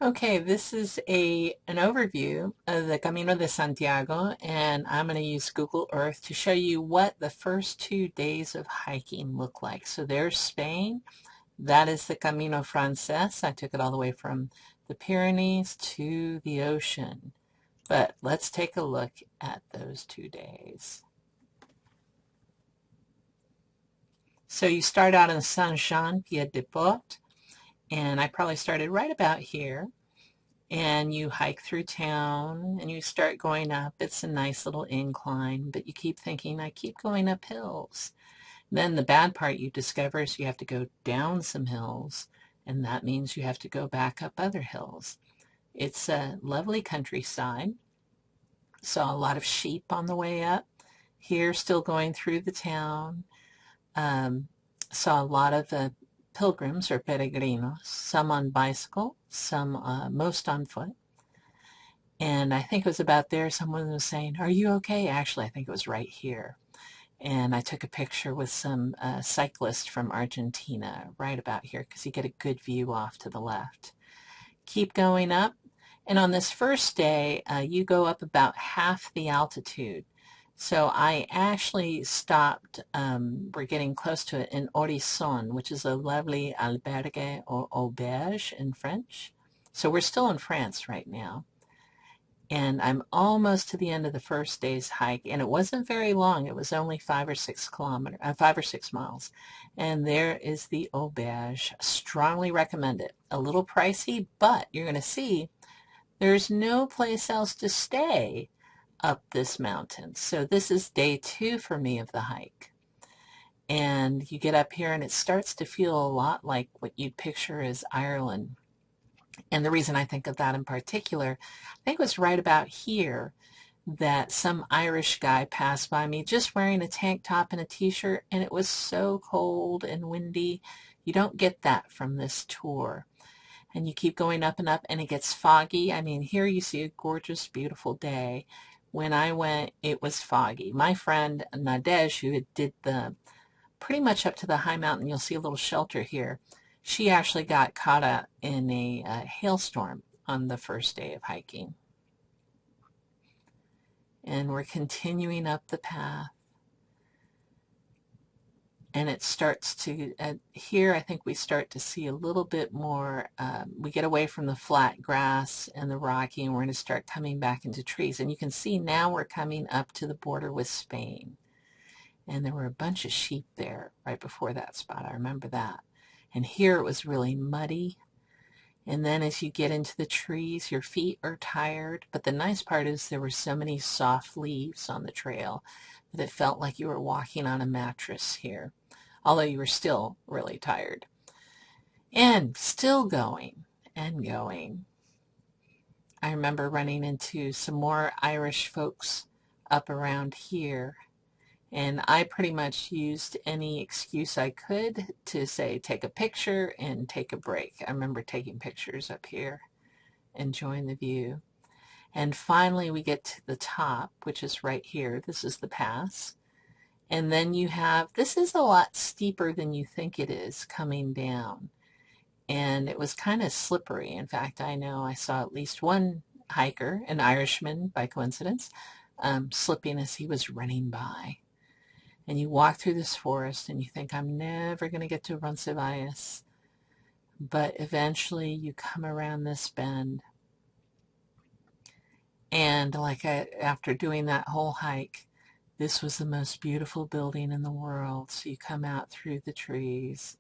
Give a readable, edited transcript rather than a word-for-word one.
Okay, this is an overview of the Camino de Santiago, and I'm going to use Google Earth to show you what the first 2 days of hiking look like. So there's Spain. That is the Camino Frances. I took it all the way from the Pyrenees to the ocean. But let's take a look at those 2 days. So you start out in Saint-Jean-Pied-de-Port, and I probably started right about here. And you hike through town and you start going up. It's a nice little incline, but you keep thinking, I keep going up hills. Then the bad part you discover is you have to go down some hills, and that means you have to go back up other hills. It's a lovely countryside. Saw a lot of sheep on the way up. Here, still going through the town. Um, Saw a lot of pilgrims or peregrinos, some on bicycle, some most on foot. And I think it was about there someone was saying, are you okay? Actually, I think it was right here. And I took a picture with some cyclist from Argentina right about here because you get a good view off to the left. Keep going up. And on this first day, you go up about half the altitude. So I actually stopped, we're getting close to it, in Horizon, which is a lovely albergue or auberge in French. So we're still in France right now. And I'm almost to the end of the first day's hike, and it wasn't very long. It was only 5 or 6 miles. And there is the auberge. Strongly recommend it. A little pricey, but you're going to see there's no place else to stay up this mountain. So this is day 2 for me of the hike. And you get up here and it starts to feel a lot like what you'd picture as Ireland. And the reason I think of that in particular, I think it was right about here that some Irish guy passed by me just wearing a tank top and a t-shirt, and it was so cold and windy. You don't get that from this tour. And you keep going up and up, and it gets foggy. I mean, here you see a gorgeous, beautiful day. When I went, it was foggy. My friend Nadej, who did the pretty much up to the high mountain, you'll see a little shelter here. She actually got caught up in a hailstorm on the first day of hiking. And we're continuing up the path. And it starts to, here I think we start to see a little bit more, we get away from the flat grass and the rocky, and we're going to start coming back into trees. And you can see now we're coming up to the border with Spain. And there were a bunch of sheep there right before that spot. I remember that. And here it was really muddy. And then as you get into the trees, your feet are tired. But the nice part is there were so many soft leaves on the trail that it felt like you were walking on a mattress here, although you were still really tired. And still going and going. I remember running into some more Irish folks up around here. And I pretty much used any excuse I could to say, take a picture and take a break. I remember taking pictures up here, enjoying the view. And finally we get to the top, which is right here. This is the pass. And then you have, this is a lot steeper than you think it is coming down. And it was kind of slippery. In fact, I know I saw at least one hiker, an Irishman by coincidence, slipping as he was running by. And you walk through this forest and you think, I'm never going to get to Roncevalles. But eventually you come around this bend. And after doing that whole hike, this was the most beautiful building in the world. So you come out through the trees